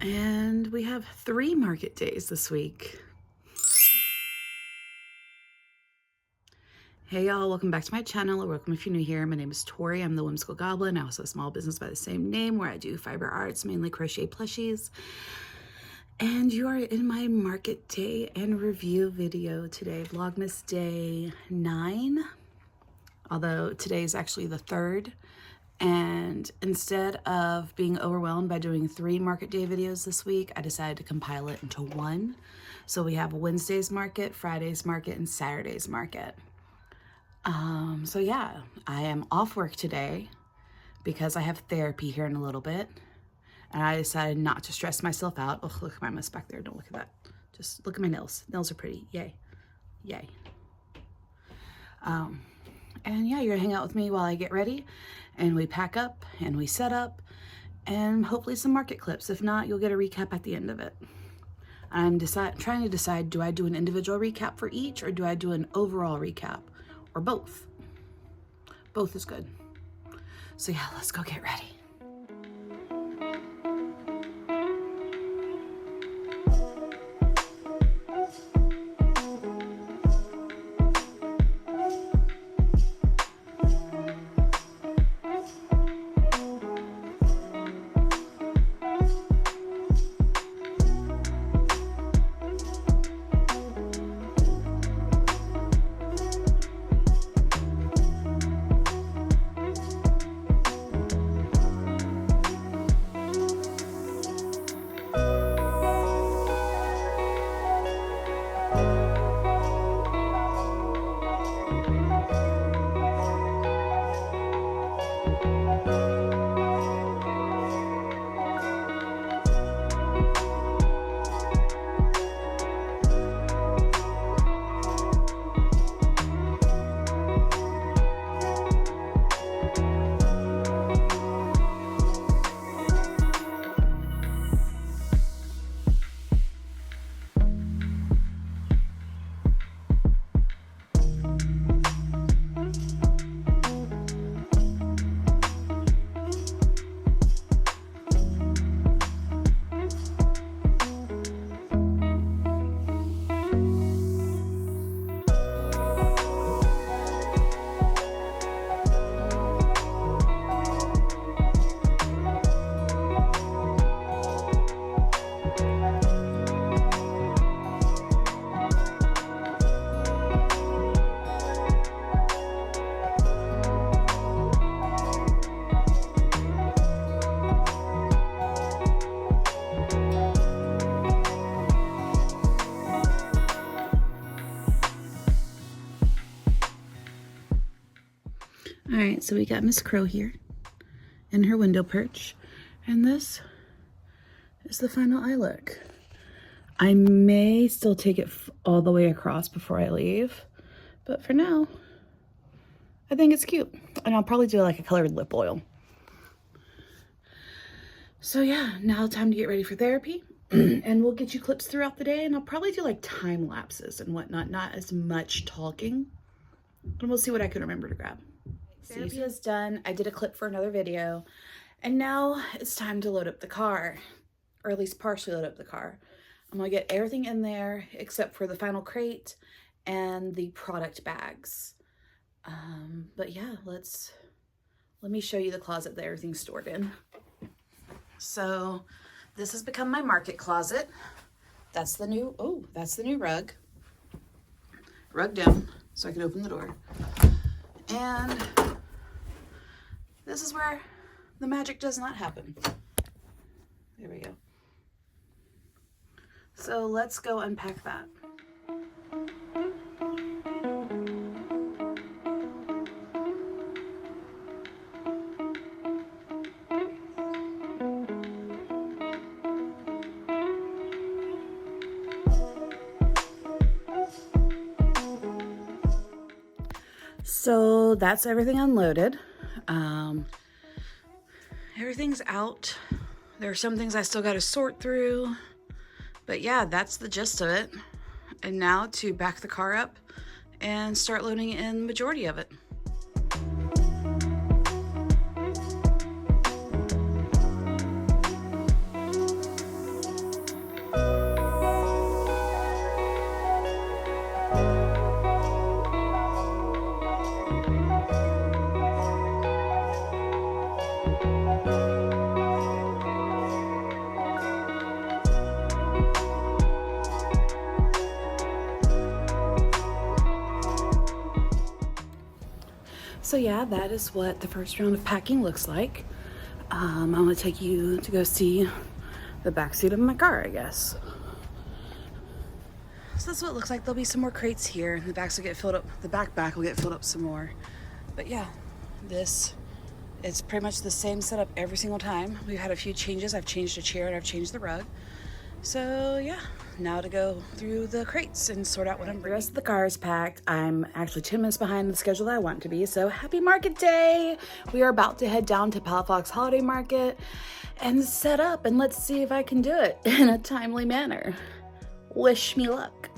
And we have 3 market days this week. Hey y'all, welcome back to my channel, or welcome if you're new here. My name is Tori. I'm the Whimsical Goblin. I also have a small business by the same name where I do fiber arts, mainly crochet plushies. And you are in my market day and review video today, Vlogmas day 9. Although today is actually the 3rd. And instead of being overwhelmed by doing 3 market day videos this week, I decided to compile it into one. So we have Wednesday's market, Friday's market, and Saturday's market. So yeah, I am off work today because I have therapy here in a little bit. And I decided not to stress myself out. Oh, look at my mess back there. Don't look at that. Just look at my nails. Nails are pretty. Yay. Yay. And yeah, you're gonna hang out with me while I get ready and we pack up and we set up and hopefully some market clips. If not, you'll get a recap at the end of it. I'm trying to decide, do I do an individual recap for each or do I do an overall recap or both? Both is good. So yeah, let's go get ready. All right, so we got Miss Crow here in her window perch, and this is the final eye look. I may still take it all the way across before I leave, but for now, I think it's cute, and I'll probably do like a colored lip oil. So yeah, now time to get ready for therapy, and we'll get you clips throughout the day, and I'll probably do like time lapses and whatnot, not as much talking, and we'll see what I can remember to grab. Therapy is done. I did a clip for another video, and now it's time to load up the car, or at least partially load up the car. I'm gonna get everything in there except for the final crate and the product bags. But yeah, let me show you the closet that everything's stored in. So this has become my market closet. That's the new, that's the new rug. Rug down so I can open the door. And this is where the magic does not happen. There we go. So let's go unpack that. So that's everything unloaded. Everything's out. There are some things I still got to sort through, but yeah, that's the gist of it. And now to back the car up and start loading in the majority of it. So yeah, that is what the first round of packing looks like. I'm gonna take you to go see the back seat of my car, I guess. So that's what it looks like. There'll be some more crates here. The backs will get filled up. The back will get filled up some more. But yeah, this is pretty much the same setup every single time. We've had a few changes. I've changed a chair and I've changed the rug. So yeah, now to go through the crates and sort out what I'm bringing. The rest of the car is packed. I'm actually 10 minutes behind the schedule that I want to be. So happy market day. We are about to head down to Palafox Holiday Market and set up, and let's see if I can do it in a timely manner. Wish me luck.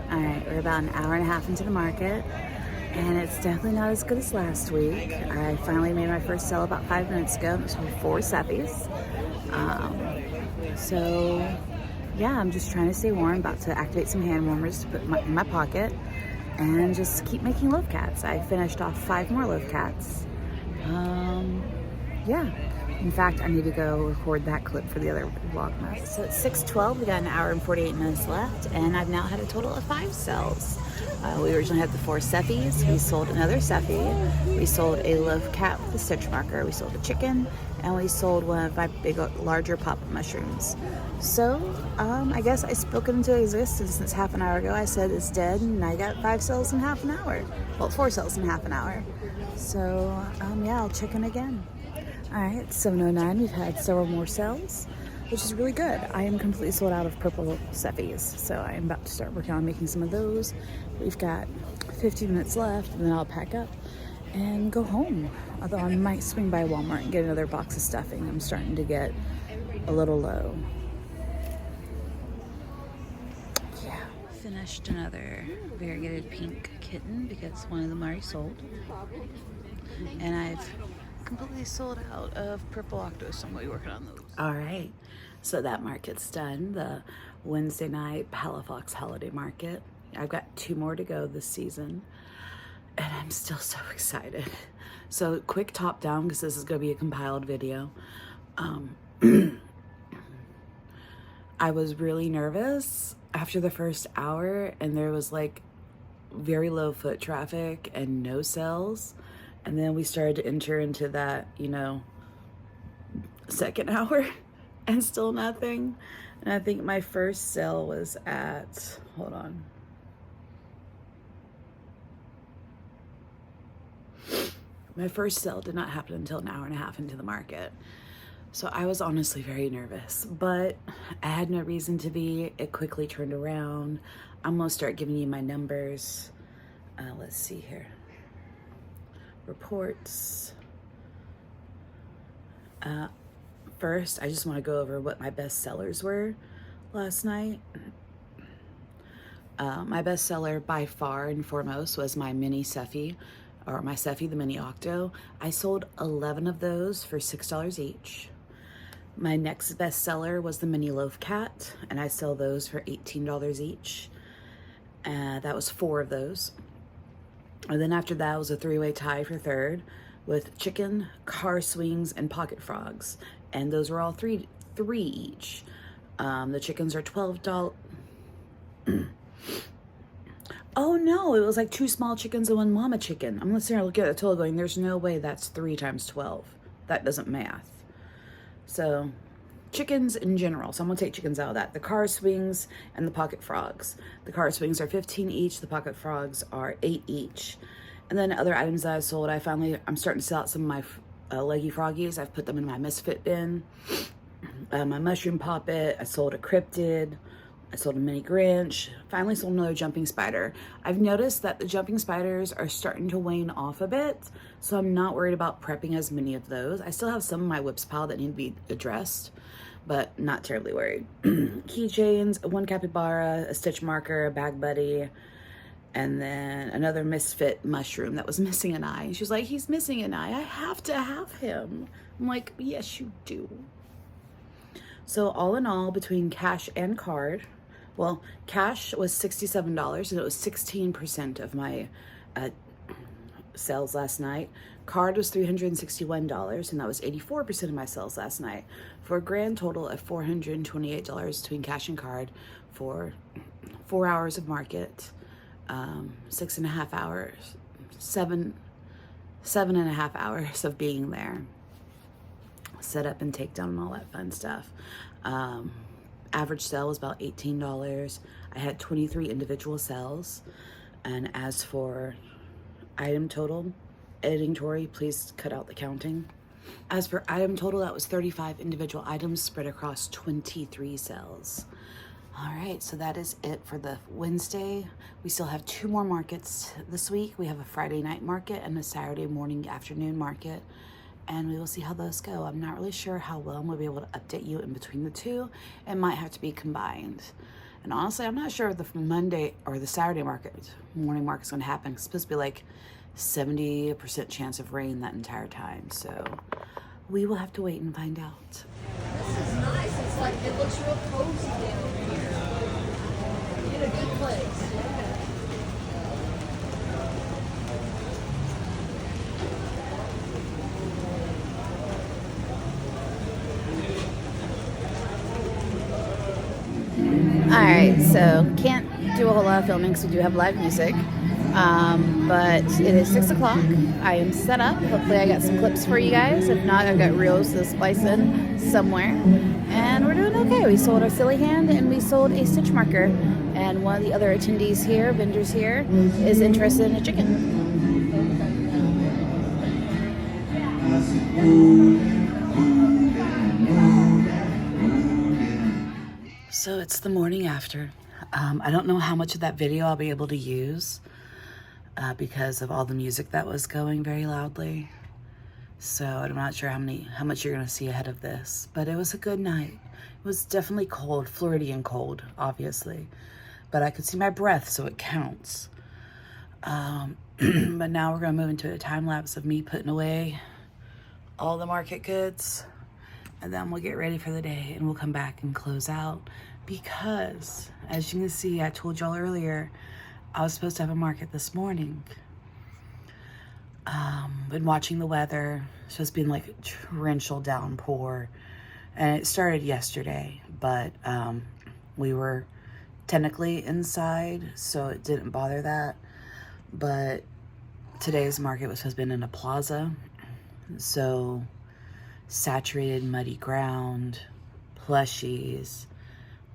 All right, we're about an hour and a half into the market, and it's definitely not as good as last week. I finally made my first sale about 5 minutes ago. It was for 4 seppies. So yeah, I'm just trying to stay warm, about to activate some hand warmers to put in my pocket, and just keep making loaf cats. I finished off 5 more loaf cats. Yeah. In fact, I need to go record that clip for the other Vlogmas. So it's 6:12, we got an hour and 48 minutes left, and I've now had a total of 5 sales. We originally had the 4 seppies. We sold another seppy. We sold a loaf cat with a stitch marker. We sold a chicken, and we sold one of my larger pop-up mushrooms. So, I guess I spoke it into existence since half an hour ago. I said it's dead, and I got 5 sales in half an hour. Well, 4 sales in half an hour. So, yeah, I'll check in again. All right, it's 7:09. We've had several more sales, which is really good. I am completely sold out of purple seppies, so I'm about to start working on making some of those. We've got 15 minutes left, and then I'll pack up and go home. Although I might swing by Walmart and get another box of stuffing. I'm starting to get a little low. Yeah. Finished another variegated pink kitten because one of them already sold. And I've completely sold out of purple octos, so I'm going to be working on those. All right, so that market's done. The Wednesday night Palafox Holiday Market. I've got 2 more to go this season, and I'm still so excited. So quick top down, because this is going to be a compiled video. I was really nervous after the first hour, and there was like very low foot traffic and no sales. And then we started to enter into that, you know, second hour and still nothing. And I think my first sale was at, hold on. My first sale did not happen until an hour and a half into the market. So I was honestly very nervous, but I had no reason to be. It quickly turned around. I'm gonna start giving you my numbers. Let's see here. Reports. First, I just want to go over what my best sellers were last night. My best seller by far and foremost was my mini Seffi, or my Seffi, the mini octo. I sold 11 of those for $6 each. My next best seller was the mini loaf cat, and I sell those for $18 each. That was 4 of those. And then after that was a 3-way tie for third with chicken, car swings, and pocket frogs. And those were all three each. The chickens are $12. Oh no, it was like 2 small chickens and 1 mama chicken. I'm sitting here looking at the total going, there's no way that's 3 times 12. That doesn't math. So chickens in general, so I'm gonna take chickens out of that. The car swings and the pocket frogs. The car swings are 15 each, the pocket frogs are 8 each. And then other items that I sold, I'm starting to sell out some of my leggy froggies. I've put them in my misfit bin. My mushroom poppet, I sold a cryptid. I sold a mini Grinch. Finally sold another jumping spider. I've noticed that the jumping spiders are starting to wane off a bit, so I'm not worried about prepping as many of those. I still have some in my whips pile that need to be addressed, but not terribly worried. Keychains, 1 capybara, a stitch marker, a bag buddy, And then another misfit mushroom that was missing an eye. And she was like, he's missing an eye. I have to have him. I'm like, yes, you do. So all in all, between cash and card, well, cash was $67, and it was 16% of my sales last night. Card was $361, and that was 84% of my sales last night, for a grand total of $428 between cash and card for 4 hours of market, 6.5 hours, seven and a half hours of being there, set up and take down and all that fun stuff. Average sale was about $18. I had 23 individual sales. And as for item total, editing Tori, please cut out the counting. As for item total, that was 35 individual items spread across 23 sales. All right, so that is it for the Wednesday. We still have 2 more markets this week. We have a Friday night market and a Saturday morning afternoon market, and we will see how those go. I'm not really sure how well I'm gonna be able to update you in between the two. It might have to be combined. And honestly, I'm not sure if the Monday or the Saturday morning market is gonna happen. It's supposed to be like 70% chance of rain that entire time. So we will have to wait and find out. This is nice. It's like, it looks real cozy down here. In a good place. Alright, so can't do a whole lot of filming because we do have live music. But it is 6 o'clock. I am set up. Hopefully I got some clips for you guys. If not, I've got reels to splice in somewhere. And we're doing okay. We sold our silly hand and we sold a stitch marker. And one of the other attendees here, vendors here, is interested in a chicken. So it's the morning after. I don't know how much of that video I'll be able to use because of all the music that was going very loudly. So I'm not sure how much you're gonna see ahead of this, but it was a good night. It was definitely cold, Floridian cold, obviously, but I could see my breath, so it counts. But now we're gonna move into a time lapse of me putting away all the market goods, and then we'll get ready for the day and we'll come back and close out, because as you can see, I told y'all earlier, I was supposed to have a market this morning. Been watching the weather. It's supposed to be like torrential downpour, and it started yesterday, but we were technically inside, so it didn't bother that. But today's market was supposed to be in a plaza, so saturated muddy ground, plushies,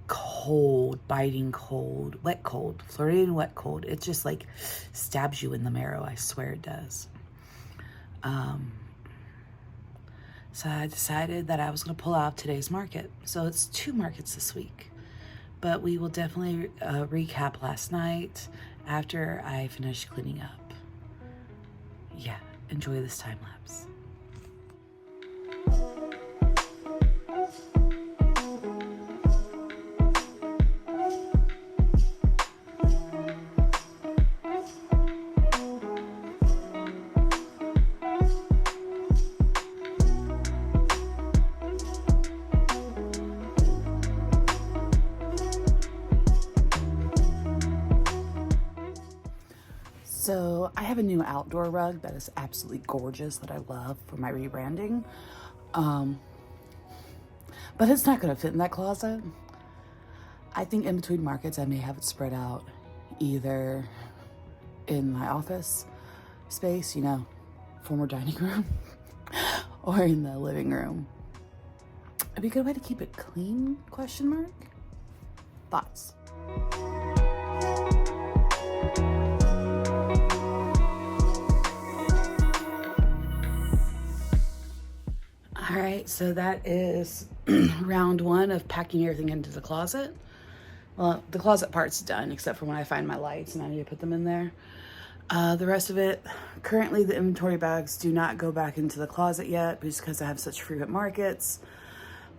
cold, biting cold, wet cold, Floridian wet cold. It just like stabs you in the marrow. I swear it does. So I decided that I was going to pull out today's market. So it's 2 markets this week, but we will definitely recap last night after I finish cleaning up. Yeah, enjoy this time lapse. So I have a new outdoor rug that is absolutely gorgeous that I love for my rebranding. But it's not gonna fit in that closet. I think in between markets, I may have it spread out either in my office space, you know, former dining room, or in the living room. It'd be a good way to keep it clean, question mark? Thoughts? All right, so that is round 1 of packing everything into the closet. Well, the closet part's done, except for when I find my lights and I need to put them in there. The rest of it, currently the inventory bags do not go back into the closet yet, just because I have such frequent markets.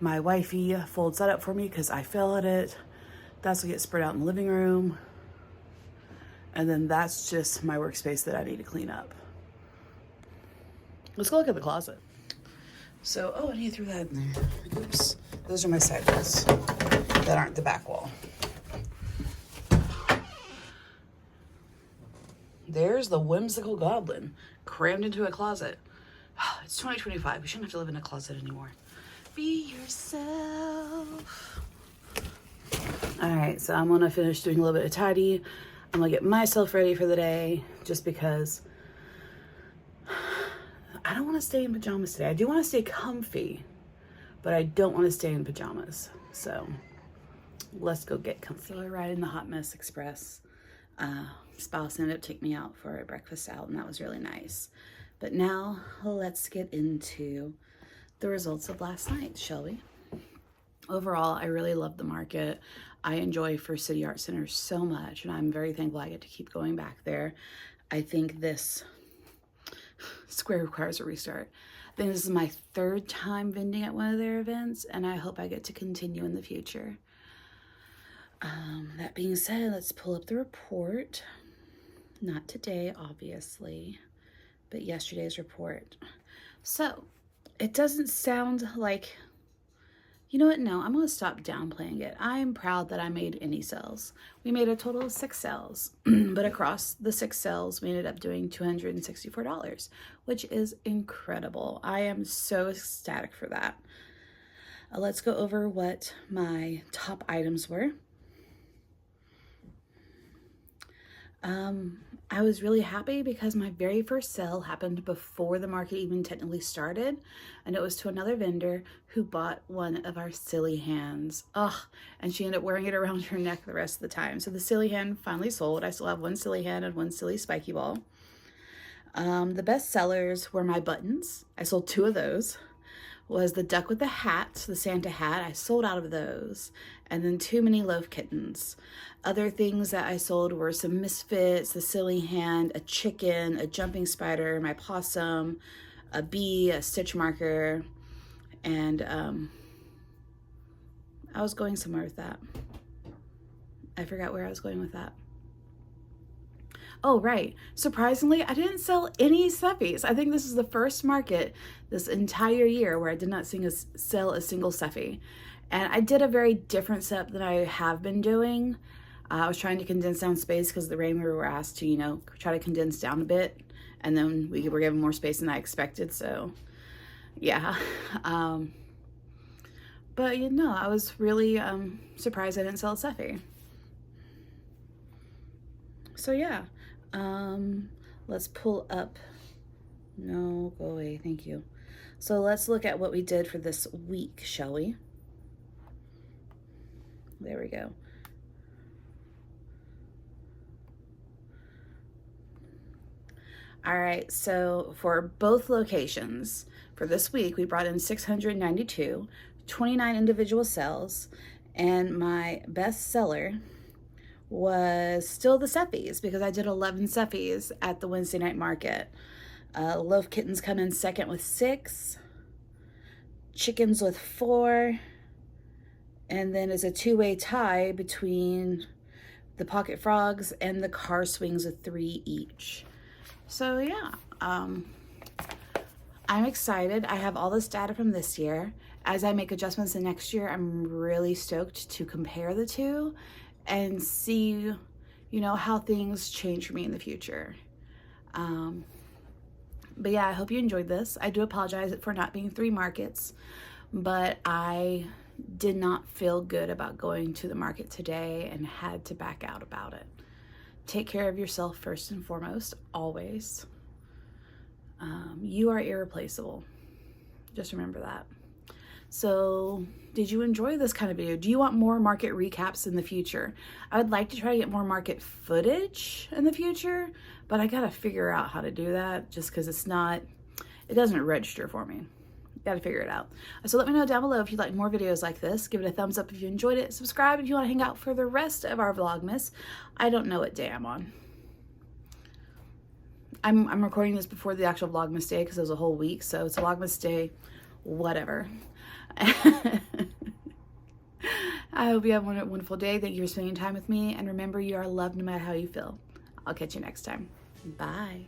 My wifey folds that up for me because I fail at it. That's what gets spread out in the living room. And then that's just my workspace that I need to clean up. Let's go look at the closet. So, oh, and he threw that in there. Oops. Those are my side walls that aren't the back wall. There's the whimsical goblin crammed into a closet. It's 2025. We shouldn't have to live in a closet anymore. Be yourself. All right, so I'm gonna finish doing a little bit of tidy. I'm gonna get myself ready for the day just because I don't want to stay in pajamas today. I do want to stay comfy, but I don't want to stay in pajamas. So let's go get comfy. So I ride in the Hot Mess Express. Spouse ended up taking me out for a breakfast out, and that was really nice. But now let's get into the results of last night, shall we? Overall, I really love the market. I enjoy First City Art Center so much, and I'm very thankful I get to keep going back there. I think this square requires a restart. I think this is my 3rd time vending at one of their events, and I hope I get to continue in the future. That being said, let's pull up the report. Not today, obviously, but yesterday's report. So, it doesn't sound like, you know what, no, I'm going to stop downplaying it. I'm proud that I made any sales. We made a total of 6 sales, but across the 6 sales, we ended up doing $264, which is incredible. I am so ecstatic for that. Let's go over what my top items were. I was really happy because my very first sale happened before the market even technically started, and it was to another vendor who bought one of our silly hands. And she ended up wearing it around her neck the rest of the time. So the silly hand finally sold. I still have 1 silly hand and 1 silly spiky ball. The best sellers were my buttons. I sold 2 of those. Was the duck with the hat, the Santa hat. I sold out of those. And then 2 mini loaf kittens. Other things that I sold were some misfits, the silly hand, a chicken, a jumping spider, my possum, a bee, a stitch marker, and I was going somewhere with that. I forgot where I was going with that. Oh, right. Surprisingly, I didn't sell any stuffies. I think this is the first market this entire year where I did not sell a single stuffy. And I did a very different setup than I have been doing. I was trying to condense down space because the rain we were asked to, you know, try to condense down a bit. And then we were given more space than I expected. So, yeah. But, you know, I was really surprised I didn't sell a stuffy. So, yeah. Let's pull up. No, go away. Thank you. So let's look at what we did for this week, shall we? There we go. All right, so for both locations, for this week, we brought in 692, 29 individual sales, and my best seller was still the stuffies because I did 11 stuffies at the Wednesday night market. Loaf kittens come in second with 6, chickens with 4, and then is a 2-way tie between the pocket frogs and the car swings with 3 each. So yeah, I'm excited. I have all this data from this year. As I make adjustments in next year, I'm really stoked to compare the two and see, you know, how things change for me in the future. But yeah, I hope you enjoyed this. I do apologize for not being 3 markets, but I did not feel good about going to the market today and had to back out about it. Take care of yourself first and foremost, always. You are irreplaceable. Just remember that. So, did you enjoy this kind of video? Do you want more market recaps in the future? I would like to try to get more market footage in the future, but I gotta figure out how to do that just because it doesn't register for me. Gotta figure it out. So let me know down below if you'd like more videos like this. Give it a thumbs up if you enjoyed it. Subscribe if you want to hang out for the rest of our Vlogmas. I don't know what day I'm on. I'm recording this before the actual Vlogmas day because it was a whole week. So it's a Vlogmas day, whatever. I hope you have a wonderful day. Thank you for spending time with me. And remember, you are loved no matter how you feel. I'll catch you next time. Bye.